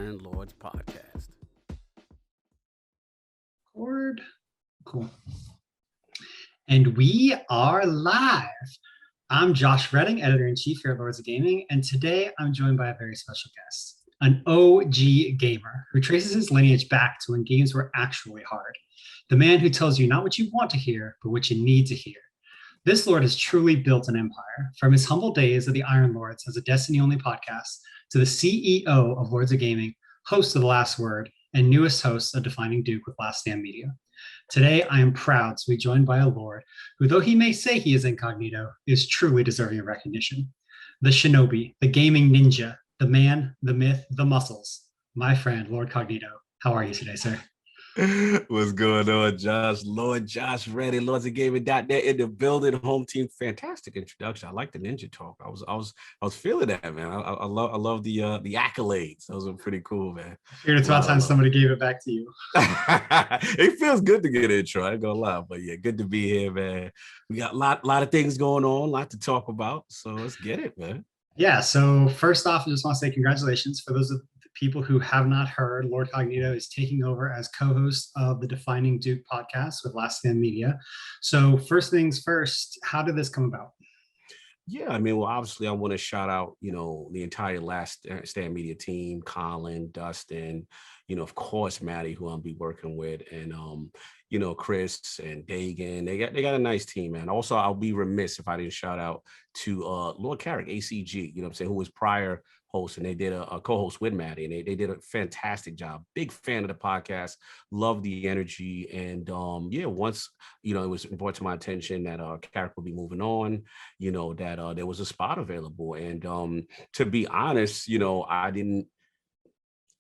Iron Lords podcast. Record. Cool. And we are live. I'm Josh Redding, editor-in-chief here at Lords of Gaming, and today I'm joined by a very special guest, an OG gamer who traces his lineage back to when games were actually hard. The man who tells you not what you want to hear, but what you need to hear. This Lord has truly built an empire, from his humble days of the Iron Lords as a Destiny-only podcast to the CEO of Lords of Gaming, host of The Last Word, and newest host of Defining Duke with Last Stand Media. Today, I am proud to be joined by a Lord who, though he may say he is incognito, is truly deserving of recognition. The shinobi, the gaming ninja, the man, the myth, the muscles, my friend, Lord Cognito. How are you today, sir? What's going on, Josh? Lord Josh Redding, Lords of Gaming.net in the building, home team. Fantastic introduction. I like the ninja talk. I was feeling that, man. I love the accolades. Those are pretty cool, man. It's about time somebody gave it back to you. It feels good to get an intro. I ain't gonna lie, but yeah, good to be here, man. We got a lot of things going on, a lot to talk about. So let's get it, man. Yeah. So first off, I just want to say congratulations for those of the people who have not heard. Lord Cognito is taking over as co-host of the Defining Duke podcast with Last Stand Media. So first things first, how did this come about? Yeah, I mean, well, obviously, I want to shout out, the entire Last Stand Media team, Colin, Dustin, of course, Maddie, who I'll be working with, and Chris and Dagan. They got a nice team, man. Also, I'll be remiss if I didn't shout out to Lord Carrick, ACG, who was prior host, and they did a co-host with Maddie, and they did a fantastic job. Big fan of the podcast, love the energy, and once it was brought to my attention that Carrick will be moving on, that there was a spot available, and to be honest,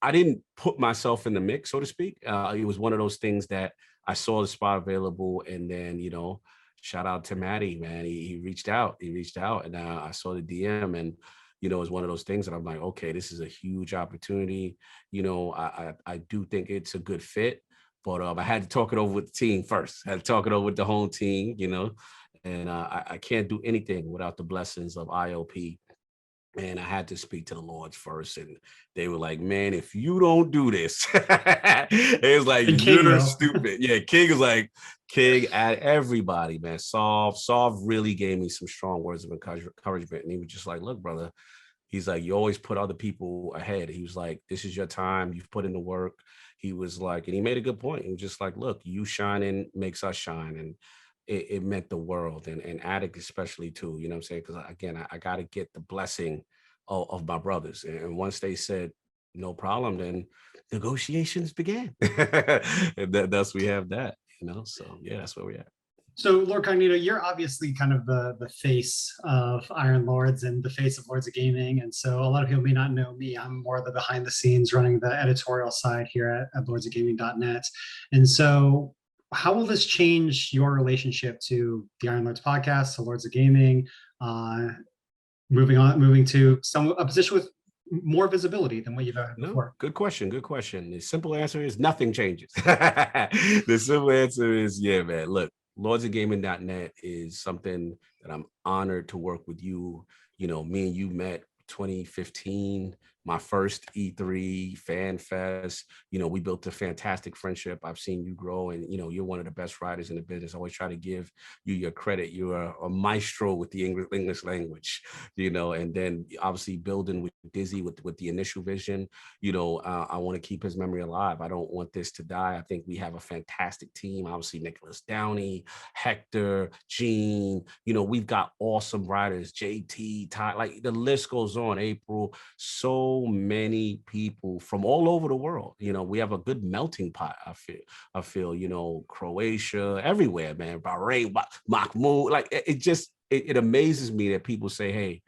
I didn't put myself in the mix, so to speak. It was one of those things that I saw the spot available, and then shout out to Maddie, man. He reached out. And I saw the DM, and it was one of those things that I'm like, okay, this is a huge opportunity. I do think it's a good fit, but I had to talk it over with the team first. I had to talk it over with the home team, and I can't do anything without the blessings of IOP. And I had to speak to the Lords first, and they were like, man, if you don't do this, it was like, you're stupid. Yeah, King at everybody, man. Solve really gave me some strong words of encouragement. And he was just like, look, brother, he's like, you always put other people ahead. He was like, this is your time. You've put in the work. He was like, and he made a good point. He was just like, look, you shining makes us shine. And it meant the world, and Attic especially too, what I'm saying? Because again, I got to get the blessing of my brothers. And once they said, no problem, then negotiations began. And thus we have that, so yeah, that's where we're at. So Lord Cognito, you're obviously kind of the face of Iron Lords and the face of Lords of Gaming. And so a lot of people may not know me. I'm more the behind the scenes running the editorial side here at lordsofgaming.net. And so how will this change your relationship to the Iron Lords podcast, to Lords of Gaming, moving to a position with more visibility than what you've had before? Good question. The simple answer is nothing changes. The simple answer is, yeah, man, look, lordsofgaming.net is something that I'm honored to work with you. Me and you met 2015, my first E3 fan fest. We built a fantastic friendship. I've seen you grow, and you're one of the best writers in the business. I always try to give you your credit. You're a maestro with the English language, and then obviously building with Dizzy with the initial vision. I want to keep his memory alive. I don't want this to die. I think we have a fantastic team. Obviously, Nicholas Downey, Hector, Gene. We've got awesome writers. JT, Ty, like the list goes on. April, so many people from all over the world. We have a good melting pot. I feel, Croatia, everywhere, man. Bahrain, Mahmoud. Like it amazes me that people say, hey,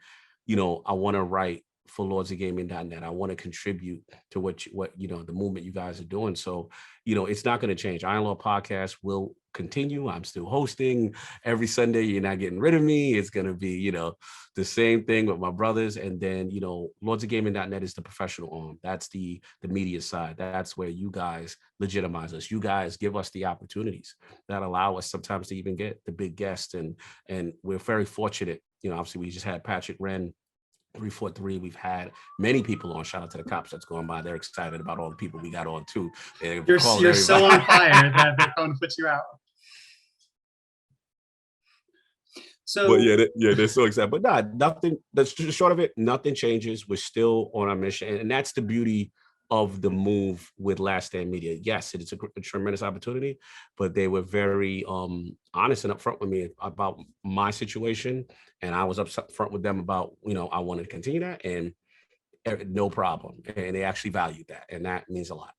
I want to write for lordsofgaming.net. I want to contribute to what the movement you guys are doing. So, it's not going to change. Iron Lord podcast will continue. I'm still hosting every Sunday. You're not getting rid of me. It's going to be, the same thing with my brothers. And then, lordsofgaming.net is the professional arm. That's the media side. That's where you guys legitimize us. You guys give us the opportunities that allow us sometimes to even get the big guests. And we're very fortunate. Obviously we just had Patrick Wren 343. We've had many people on. Shout out to the cops that's going by. They're excited about all the people we got on too. You're so on fire that they're going to put you out. So, but they're so excited. But nothing. That's the short of it. Nothing changes. We're still on our mission, and that's the beauty of the move with Last Stand Media. Yes, it is a tremendous opportunity, but they were very honest and upfront with me about my situation, and I was upfront with them about, I wanted to continue that, and no problem. And they actually valued that, and that means a lot.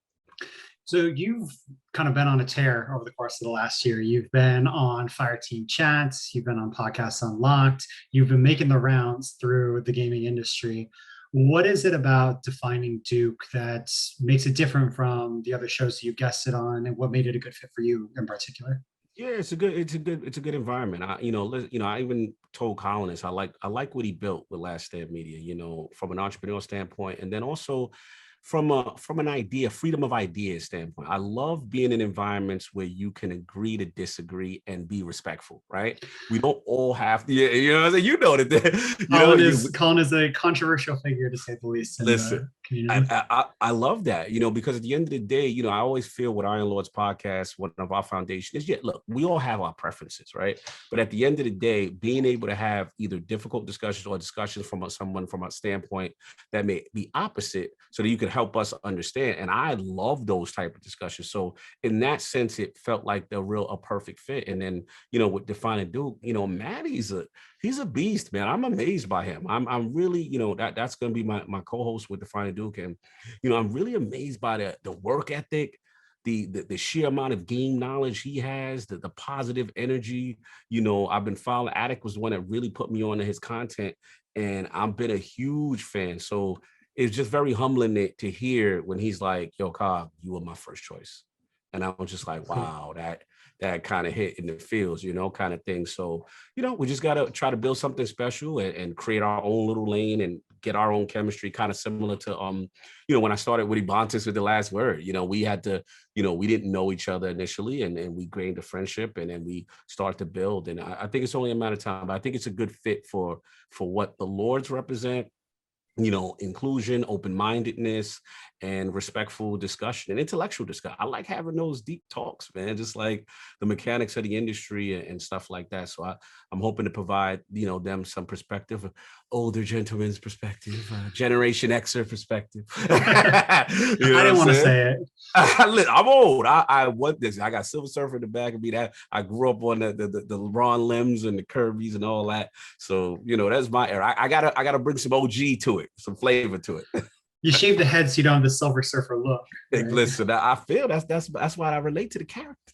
So you've kind of been on a tear over the course of the last year. You've been on Fire Team Chats, you've been on Podcasts Unlocked, you've been making the rounds through the gaming industry. What is it about Defining Duke that makes it different from the other shows that you guested on, and what made it a good fit for you in particular? Yeah, it's a good environment. I even told Colin I like what he built with Last Stand Media, from an entrepreneurial standpoint, and then also from an idea, freedom of ideas standpoint. I love being in environments where you can agree to disagree and be respectful, right? We don't all have to, Colin is a controversial figure, to say the least. Listen, I love that, because at the end of the day, I always feel with Iron Lords podcast, one of our foundations is, look, we all have our preferences, right? But at the end of the day, being able to have either difficult discussions or discussions from someone from a standpoint that may be opposite, so that you can help us understand. And I love those type of discussions. So in that sense, it felt like a perfect fit. And then, with Defining Duke, Maddie's he's a beast, man. I'm amazed by him. I'm really, that's going to be my co-host with Defining Duke. And, I'm really amazed by the work ethic, the sheer amount of game knowledge he has, the positive energy. I've been following. Attic was the one that really put me on to his content, and I've been a huge fan. So it's just very humbling to hear when he's like, yo, Cobb, you were my first choice. And I was just like, wow, that kind of hit in the feels, kind of thing. So, we just got to try to build something special and create our own little lane and get our own chemistry, kind of similar to, when I started with Ebontis with The Last Word, we had to, we didn't know each other initially, and we gained a friendship, and then we started to build. And I think it's only a matter of time, but I think it's a good fit for what the Lords represent. Inclusion, open-mindedness, and respectful discussion and intellectual discussion. I like having those deep talks, man, just like the mechanics of the industry and stuff like that. So I'm hoping to provide, them some perspective, older gentleman's perspective, Generation Xer perspective. I didn't want to say it. I'm old. I want this. I got Silver Surfer in the back of me. That I grew up on the Ron Limbs and the Kirby's and all that. So that's my era. I gotta bring some OG to it, some flavor to it. You shave the head so you don't have the Silver Surfer look. Right? Listen, I feel that's why I relate to the character.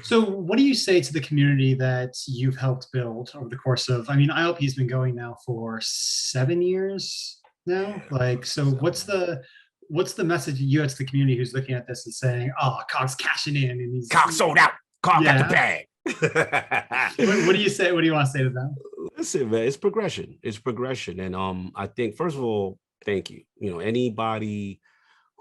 So what do you say to the community that you've helped build over the course of, ILP's been going now for 7 years now. What's the message you had to the community who's looking at this and saying, oh, Cog's cashing in and he's Cog sold out. Cog got the bag. What do you say? What do you want to say to them? Listen, man, it's progression. And I think, first of all, thank you. Anybody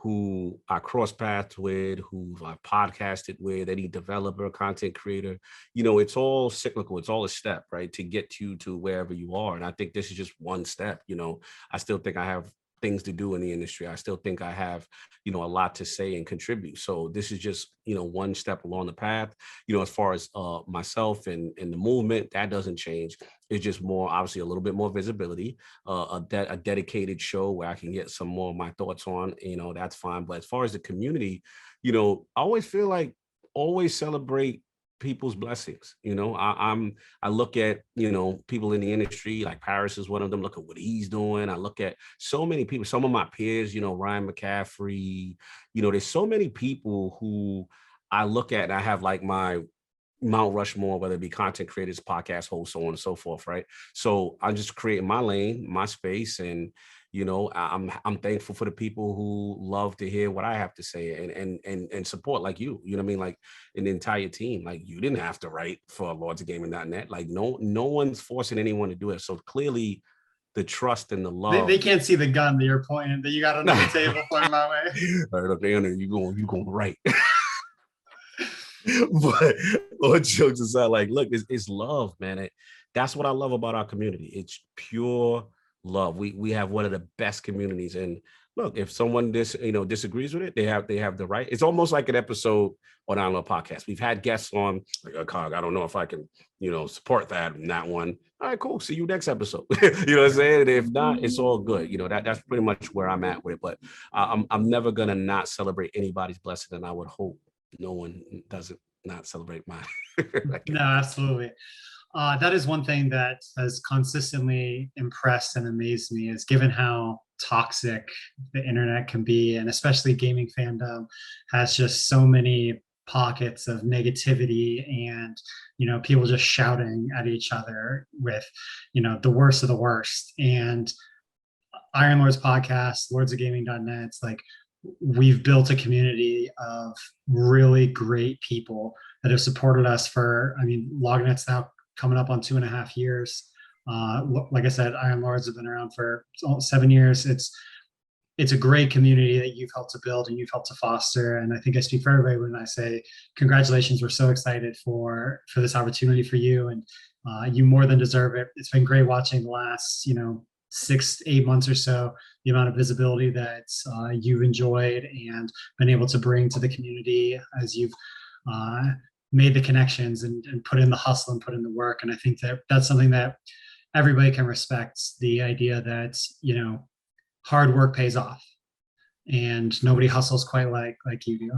who I cross paths with, who I podcasted with, any developer, content creator, it's all cyclical. It's all a step, right, to get you to wherever you are. And I think this is just one step. I still think I have things to do in the industry. I still think I have, a lot to say and contribute. So this is just, one step along the path. As far as myself and the movement, that doesn't change. It's just more, obviously, a little bit more visibility, a dedicated show where I can get some more of my thoughts on, that's fine. But as far as the community, I always feel like always celebrate people's blessings. I look at, people in the industry, like Paris is one of them. Look at what he's doing. I look at so many people, some of my peers, Ryan McCaffrey, there's so many people who I look at and I have like my Mount Rushmore, whether it be content creators, podcast hosts, so on and so forth, right? So I'm just creating my lane, my space, and I'm thankful for the people who love to hear what I have to say and support, like you. You know what I mean? Like an entire team. Like you didn't have to write for lordsofgaming.net. Like no one's forcing anyone to do it. So clearly, the trust and the love. They can't see the gun that you're pointing that you got under the table pointing my way. All right, okay, you going right. But all jokes aside, like, look, it's love, man. That's what I love about our community. It's pure love. We have one of the best communities. And look, if someone disagrees with it, they have the right. It's almost like an episode on our podcast. We've had guests on, like a Cog. I don't know if I can, support that in that one. All right, cool. See you next episode. You know what I'm saying? And if not, it's all good. That's pretty much where I'm at with it. But I'm never gonna not celebrate anybody's blessing, and I would hope no one doesn't not celebrate mine. No, absolutely. That is one thing that has consistently impressed and amazed me, is given how toxic the internet can be, and especially gaming fandom has just so many pockets of negativity and people just shouting at each other with the worst of the worst. And Iron Lords podcast, lordsofgaming.net, it's like we've built a community of really great people that have supported us for, LogNet's now coming up on 2.5 years. Like I said, Iron Lords have been around for 7 years. It's a great community that you've helped to build and you've helped to foster. And I think I speak for everybody when I say congratulations. We're so excited for this opportunity for you, and you more than deserve it. It's been great watching the last 6-8 months or so, the amount of visibility that you've enjoyed and been able to bring to the community as you've made the connections and put in the hustle and put in the work. And I think that that's something that everybody can respect, the idea that hard work pays off, and nobody hustles quite like you do.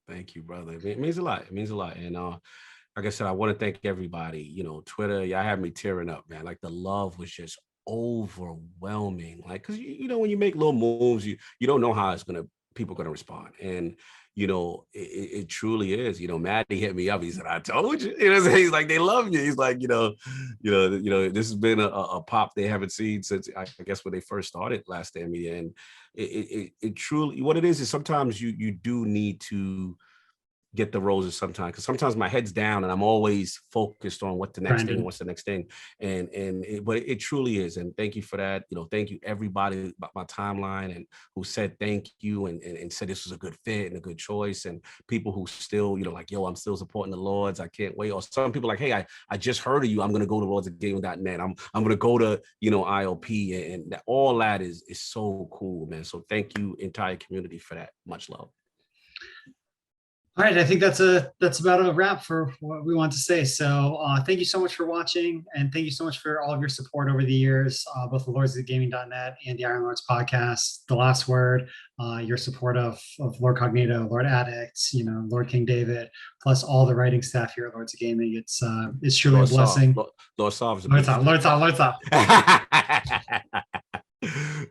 Thank you, brother. It means a lot. It means a lot. And like I said, I want to thank everybody. Twitter, y'all had me tearing up, man. Like, the love was just overwhelming. Like, because when you make little moves, you don't know how people are gonna respond. And it truly is. Maddie hit me up. He said, "I told you." He's like, "They love you." He's like, this has been a pop they haven't seen since, I guess, when they first started Last Stand Media. And it truly, what it is sometimes you do need to get the roses sometimes, because sometimes my head's down and I'm always focused on what's the next thing. But it truly is. And thank you for that. Thank you everybody about my timeline and who said thank you and said this was a good fit and a good choice, and people who still like, yo, I'm still supporting the Lords, I can't wait. Or some people like, hey, I just heard of you, I'm gonna go to lordsofgaming.net, I'm gonna go to IOP, and all that is so cool, man. So thank you, entire community, for that. Much love. All right, I think that's about a wrap for what we want to say. So thank you so much for watching, and thank you so much for all of your support over the years, both the lordsofgaming.net and the Iron Lords podcast. The Last Word, your support of Lord Cognito, Lord Addict, Lord King David, plus all the writing staff here at Lords of Gaming. It's truly a blessing. Lord Solves. Lord Solve.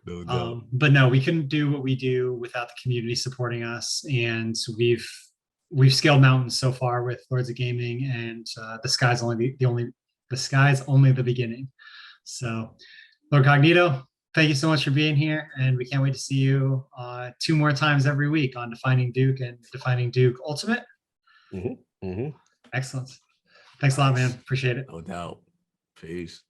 No. But no, we couldn't do what we do without the community supporting us, and we've scaled mountains so far with Lords of Gaming, and the sky's only the beginning. So, Lord Cognito, thank you so much for being here, and we can't wait to see you 2 more times every week on Defining Duke and Defining Duke Ultimate. Mm-hmm. Mm-hmm. Excellent. Thanks a lot, man. Appreciate it. No doubt. Peace.